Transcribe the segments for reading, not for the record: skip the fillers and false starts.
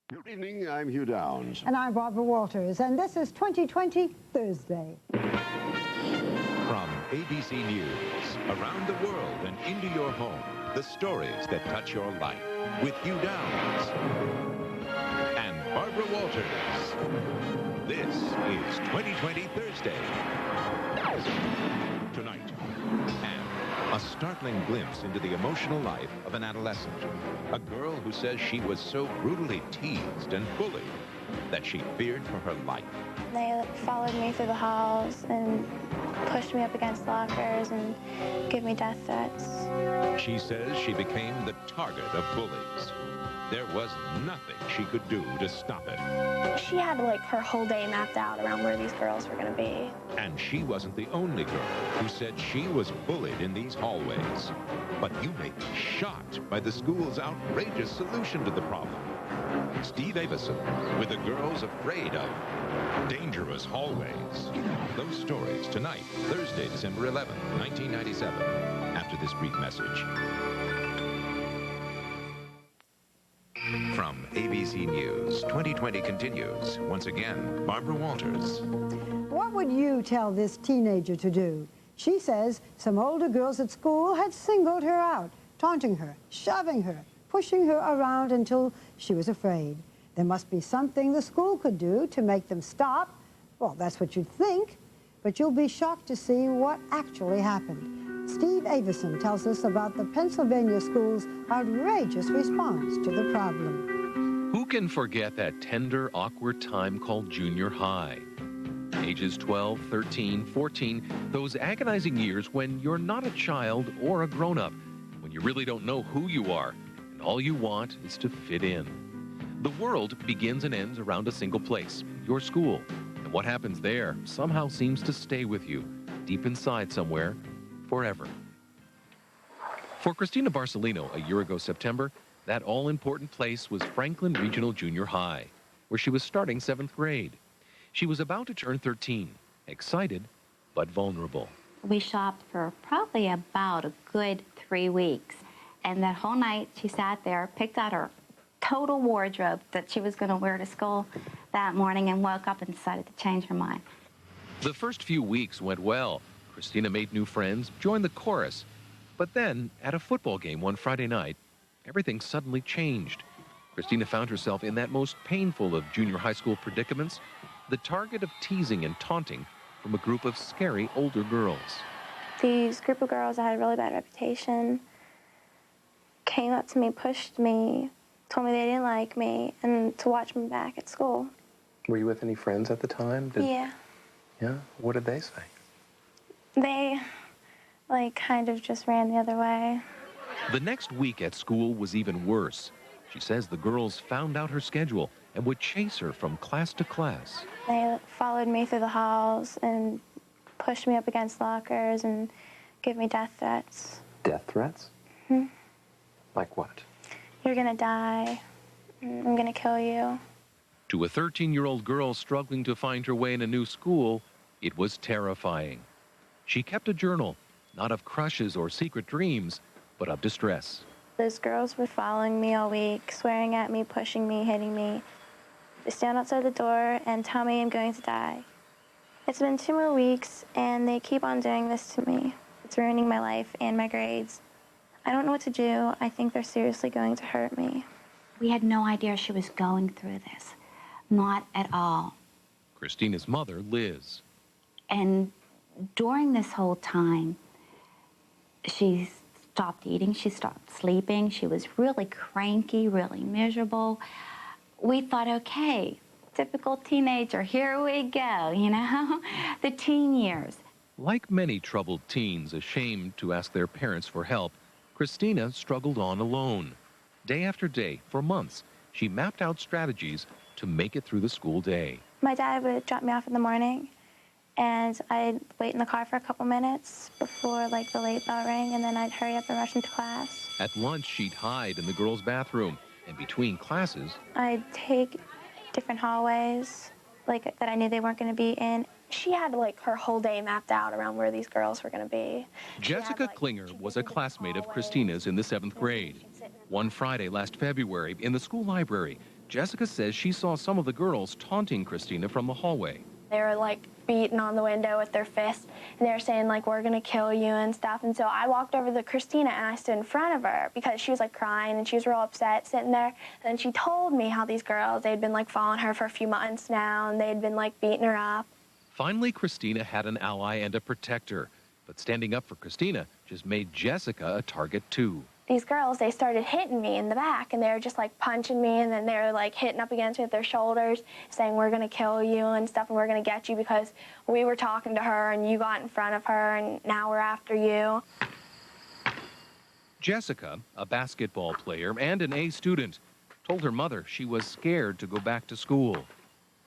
Good evening, I'm Hugh Downs. And I'm Barbara Walters, and this is 2020 Thursday. From ABC News, around the world and into your home, the stories that touch your life with Hugh Downs and Barbara Walters. This is 2020 Thursday. Tonight, a startling glimpse into the emotional life of an adolescent. A girl who says she was so brutally teased and bullied that she feared for her life. They followed me through the halls and pushed me up against lockers and gave me death threats. She says she became the target of bullies. There was nothing she could do to stop it. She had her whole day mapped out around where these girls were going to be. And she wasn't the only girl who said she was bullied in these hallways. But you may be shocked by the school's outrageous solution to the problem. Steve Avison with the girls afraid of dangerous hallways. Those stories tonight, Thursday, December 11, 1997, after this brief message. From ABC News, 2020 continues. Once again, Barbara Walters. What would you tell this teenager to do? She says some older girls at school had singled her out, taunting her, shoving her, pushing her around until she was afraid. There must be something the school could do to make them stop. Well, that's what you'd think, but you'll be shocked to see what actually happened. Steve Avison tells us about the Pennsylvania school's outrageous response to the problem. Who can forget that tender, awkward time called junior high? Ages 12, 13, 14, those agonizing years when you're not a child or a grown-up, when you really don't know who you are, and all you want is to fit in. The world begins and ends around a single place, your school. And what happens there somehow seems to stay with you, deep inside somewhere, forever. For Christina Barcelino, a year ago September, that all-important place was Franklin Regional Junior High, where she was starting 7th grade. She was about to turn 13, excited but vulnerable. We shopped for probably about a good 3 weeks. And that whole night she sat there, picked out her total wardrobe that she was going to wear to school that morning, and woke up and decided to change her mind. The first few weeks went well. Christina made new friends, joined the chorus. But then, at a football game one Friday night, everything suddenly changed. Christina found herself in that most painful of junior high school predicaments, the target of teasing and taunting from a group of scary older girls. These group of girls that had a really bad reputation came up to me, pushed me, told me they didn't like me, and to watch me back at school. Were you with any friends at the time? Yeah. Yeah? What did they say? They, kind of just ran the other way. The next week at school was even worse. She says the girls found out her schedule and would chase her from class to class. They followed me through the halls and pushed me up against lockers and gave me death threats. Death threats? Hmm. Like what? You're gonna die. I'm gonna kill you. To a 13-year-old girl struggling to find her way in a new school, it was terrifying. She kept a journal, not of crushes or secret dreams, but of distress. Those girls were following me all week, swearing at me, pushing me, hitting me. They stand outside the door and tell me I'm going to die. It's been 2 more weeks, and they keep on doing this to me. It's ruining my life and my grades. I don't know what to do. I think they're seriously going to hurt me. We had no idea she was going through this. Not at all. Christina's mother, Liz. And during this whole time, she stopped eating, she stopped sleeping, she was really cranky, really miserable. We thought, okay, typical teenager, here we go, the teen years. Like many troubled teens ashamed to ask their parents for help, Christina struggled on alone. Day after day, for months, she mapped out strategies to make it through the school day. My dad would drop me off in the morning, and I'd wait in the car for a couple minutes before the late bell rang, and then I'd hurry up and rush into class. At lunch, she'd hide in the girls' bathroom, and between classes, I'd take different hallways that I knew they weren't going to be in. She had her whole day mapped out around where these girls were going to be. Jessica Klinger was a classmate of Christina's in the 7th grade. One Friday last February, in the school library, Jessica says she saw some of the girls taunting Christina from the hallway. They were like beating on the window with their fists, and they were saying like, we're gonna kill you and stuff. And so I walked over to Christina and I stood in front of her because she was like crying and she was real upset sitting there. And then she told me how these girls, they'd been like following her for a few months now and they'd been like beating her up. Finally, Christina had an ally and a protector, but standing up for Christina just made Jessica a target too. These girls, they started hitting me in the back, and they were just like punching me, and then they were like hitting up against me with their shoulders, saying we're gonna kill you and stuff, and we're gonna get you because we were talking to her and you got in front of her and now we're after you. Jessica, a basketball player and an A student, told her mother she was scared to go back to school.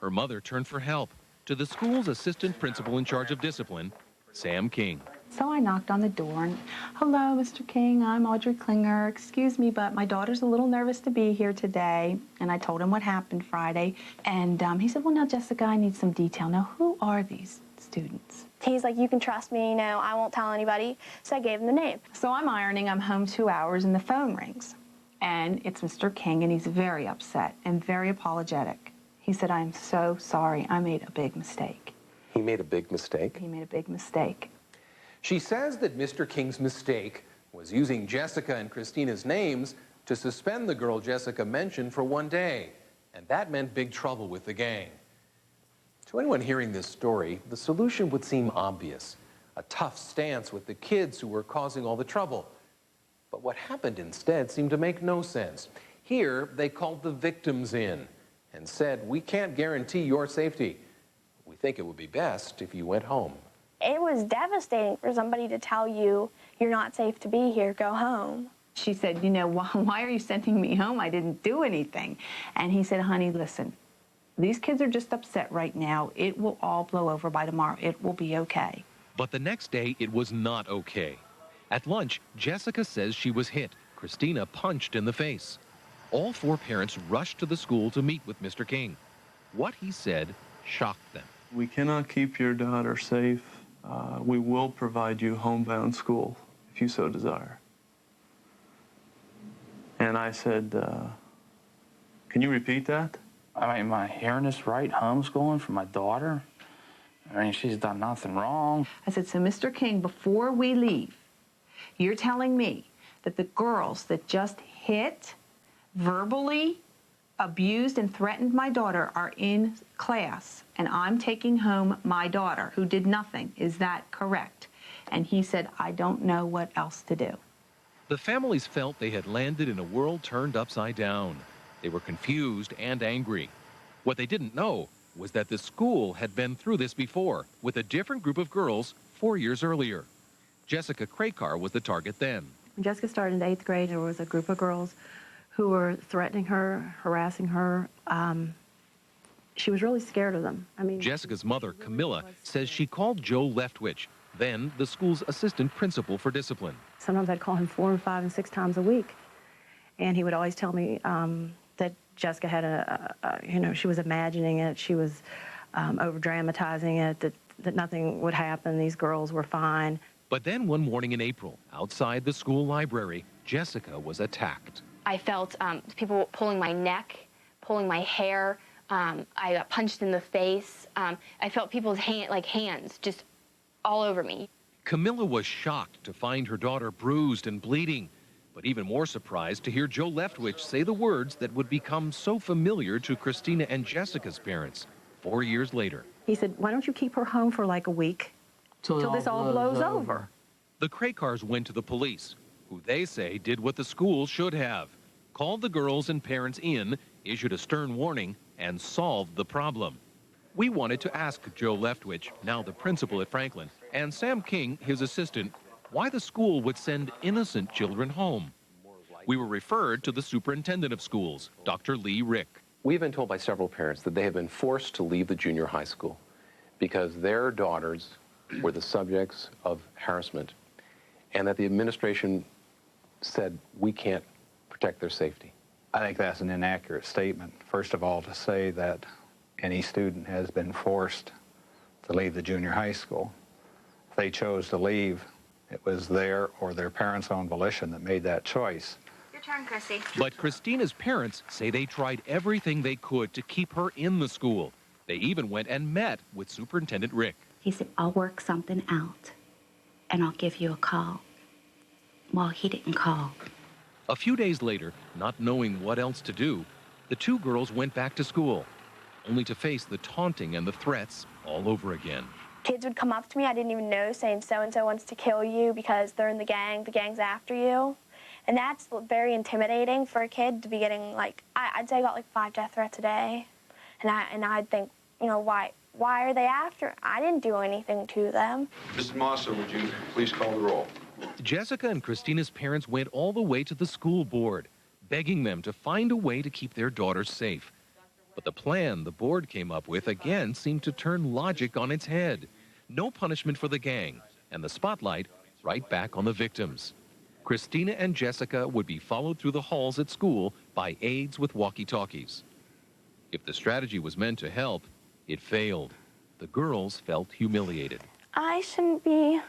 Her mother turned for help to the school's assistant principal in charge of discipline, Sam King. So I knocked on the door and, hello, Mr. King, I'm Audrey Klinger. Excuse me, but my daughter's a little nervous to be here today. And I told him what happened Friday. And he said, well, now, Jessica, I need some detail. Now, who are these students? He's like, you can trust me, I won't tell anybody. So I gave him the name. So I'm ironing, I'm home 2 hours, and the phone rings. And it's Mr. King, and he's very upset and very apologetic. He said, I'm so sorry, I made a big mistake. He made a big mistake? He made a big mistake. She says that Mr. King's mistake was using Jessica and Christina's names to suspend the girl Jessica mentioned for 1 day, and that meant big trouble with the gang. To anyone hearing this story, the solution would seem obvious, a tough stance with the kids who were causing all the trouble. But what happened instead seemed to make no sense. Here, they called the victims in and said, we can't guarantee your safety. We think it would be best if you went home. It was devastating for somebody to tell you, you're not safe to be here, go home. She said, why are you sending me home? I didn't do anything. And he said, honey, listen, these kids are just upset right now. It will all blow over by tomorrow. It will be okay. But the next day, it was not okay. At lunch, Jessica says she was hit. Christina punched in the face. All 4 parents rushed to the school to meet with Mr. King. What he said shocked them. We cannot keep your daughter safe. We will provide you homebound school if you so desire. And I said, can you repeat that? I mean, am I hearing this right? Homeschooling for my daughter? I mean, she's done nothing wrong. I said, so Mr. King, before we leave, you're telling me that the girls that just hit, verbally abused and threatened my daughter are in class, and I'm taking home my daughter who did nothing. Is that correct? And he said, I don't know what else to do. The families felt they had landed in a world turned upside down. They were confused and angry. What they didn't know was that the school had been through this before with a different group of girls 4 years earlier. Jessica Krakar was the target then. When Jessica started in the 8th grade, there was a group of girls who were threatening her, harassing her. She was really scared of them. Jessica's mother, Camilla, says she called Joe Leftwich, then the school's assistant principal for discipline. Sometimes I'd call him 4 and 5 and 6 times a week. And he would always tell me that Jessica had she was imagining it, she was over-dramatizing it, that nothing would happen, these girls were fine. But then one morning in April, outside the school library, Jessica was attacked. I felt people pulling my neck, pulling my hair. I got punched in the face. I felt people's hands just all over me. Camilla was shocked to find her daughter bruised and bleeding, but even more surprised to hear Joe Leftwich say the words that would become so familiar to Christina and Jessica's parents 4 years later. He said, why don't you keep her home for like a week till this all blows over? The Krakars went to the police, who they say did what the school should have. Called the girls and parents in, issued a stern warning, and solved the problem. We wanted to ask Joe Leftwich, now the principal at Franklin, and Sam King, his assistant, why the school would send innocent children home. We were referred to the superintendent of schools, Dr. Lee Rick. We've been told by several parents that they have been forced to leave the junior high school because their daughters were the subjects of harassment, and that the administration said we can't protect their safety. I think that's an inaccurate statement. First of all, to say that any student has been forced to leave the junior high school. If they chose to leave, it was their or their parents' own volition that made that choice. Your turn, Chrissy. But Christina's parents say they tried everything they could to keep her in the school. They even went and met with Superintendent Rick. He said, I'll work something out, and I'll give you a call. Well, he didn't call. A few days later, not knowing what else to do, the two girls went back to school, only to face the taunting and the threats all over again. Kids would come up to me I didn't even know saying so-and-so wants to kill you because they're in the gang's after you. And that's very intimidating for a kid to be getting, like, I'd say I got like 5 death threats a day. And I'd think, you know, why are they after? I didn't do anything to them. Mrs. Mosser, would you please call the roll? Jessica and Christina's parents went all the way to the school board, begging them to find a way to keep their daughter safe. But the plan the board came up with again seemed to turn logic on its head. No punishment for the gang, and the spotlight right back on the victims. Christina and Jessica would be followed through the halls at school by aides with walkie-talkies. If the strategy was meant to help, it failed. The girls felt humiliated. I shouldn't be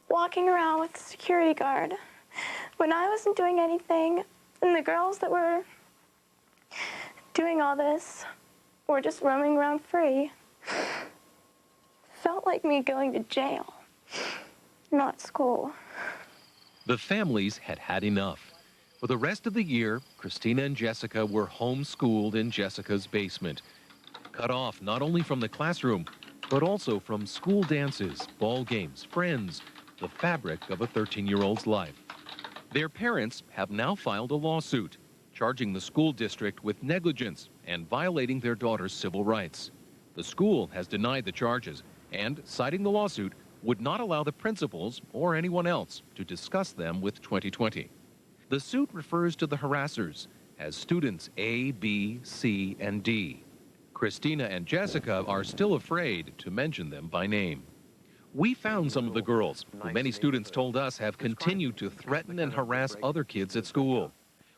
walking around with a security guard when I wasn't doing anything, and the girls that were doing all this were just roaming around free. Felt like me going to jail, not school. The families had had enough. For the rest of the year, Christina and Jessica were homeschooled in Jessica's basement, cut off not only from the classroom, but also from school dances, ball games, friends, the fabric of a 13-year-old's life. Their parents have now filed a lawsuit, charging the school district with negligence and violating their daughter's civil rights. The school has denied the charges and, citing the lawsuit, would not allow the principals or anyone else to discuss them with 2020. The suit refers to the harassers as students A, B, C, and D. Christina and Jessica are still afraid to mention them by name. We found some of the girls, who many students told us have continued to threaten and harass other kids at school.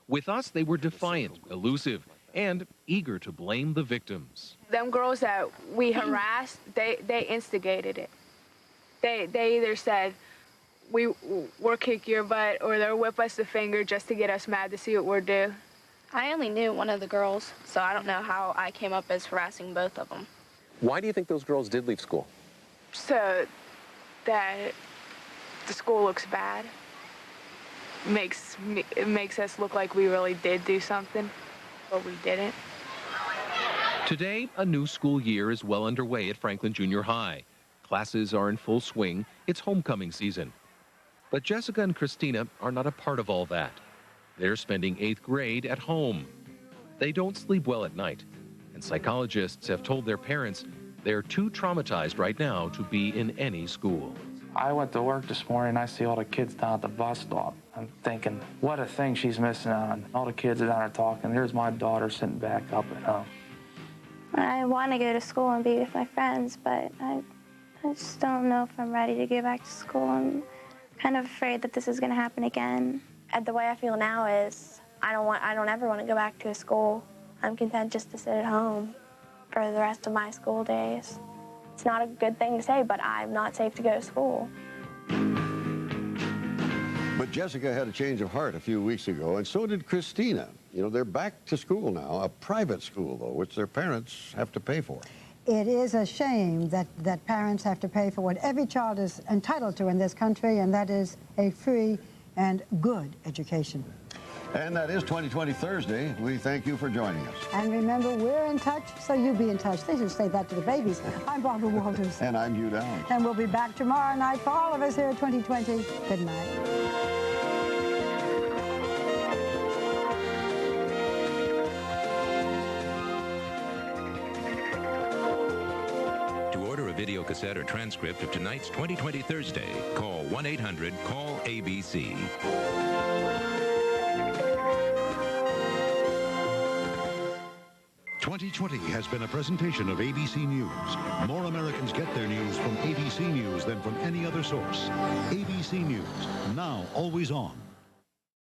With us, they were defiant, elusive, and eager to blame the victims. Them girls that we harassed, they instigated it. They either said, we'll kick your butt, or they'll whip us the finger just to get us mad to see what we're due. I only knew one of the girls, so I don't know how I came up as harassing both of them. Why do you think those girls did leave school? So that the school looks bad. It makes us look like we really did do something, but we didn't. Today, a new school year is well underway at Franklin Junior High. Classes are in full swing. It's homecoming season. But Jessica and Christina are not a part of all that. They're spending 8th grade at home. They don't sleep well at night, and psychologists have told their parents they're too traumatized right now to be in any school. I went to work this morning and I see all the kids down at the bus stop. I'm thinking, what a thing she's missing out on. All the kids are down there talking. There's my daughter sitting back up at home. I want to go to school and be with my friends, but I just don't know if I'm ready to go back to school. I'm kind of afraid that this is going to happen again. And the way I feel now is I don't ever want to go back to a school. I'm content just to sit at home for the rest of my school days. It's not a good thing to say, but I'm not safe to go to school. But Jessica had a change of heart a few weeks ago, and so did Christina. You know, they're back to school now, a private school, though, which their parents have to pay for. It is a shame that parents have to pay for what every child is entitled to in this country, and that is a free and good education. And that is 2020 Thursday. We thank you for joining us. And remember, we're in touch, so you be in touch. They should say that to the babies. I'm Barbara Walters. And I'm Hugh Downs. And we'll be back tomorrow night for all of us here at 2020. Good night. Video cassette or transcript of tonight's 2020 Thursday, call 1-800-CALL-ABC. 2020 has been a presentation of ABC News. More Americans get their news from ABC News than from any other source. ABC News, now always on.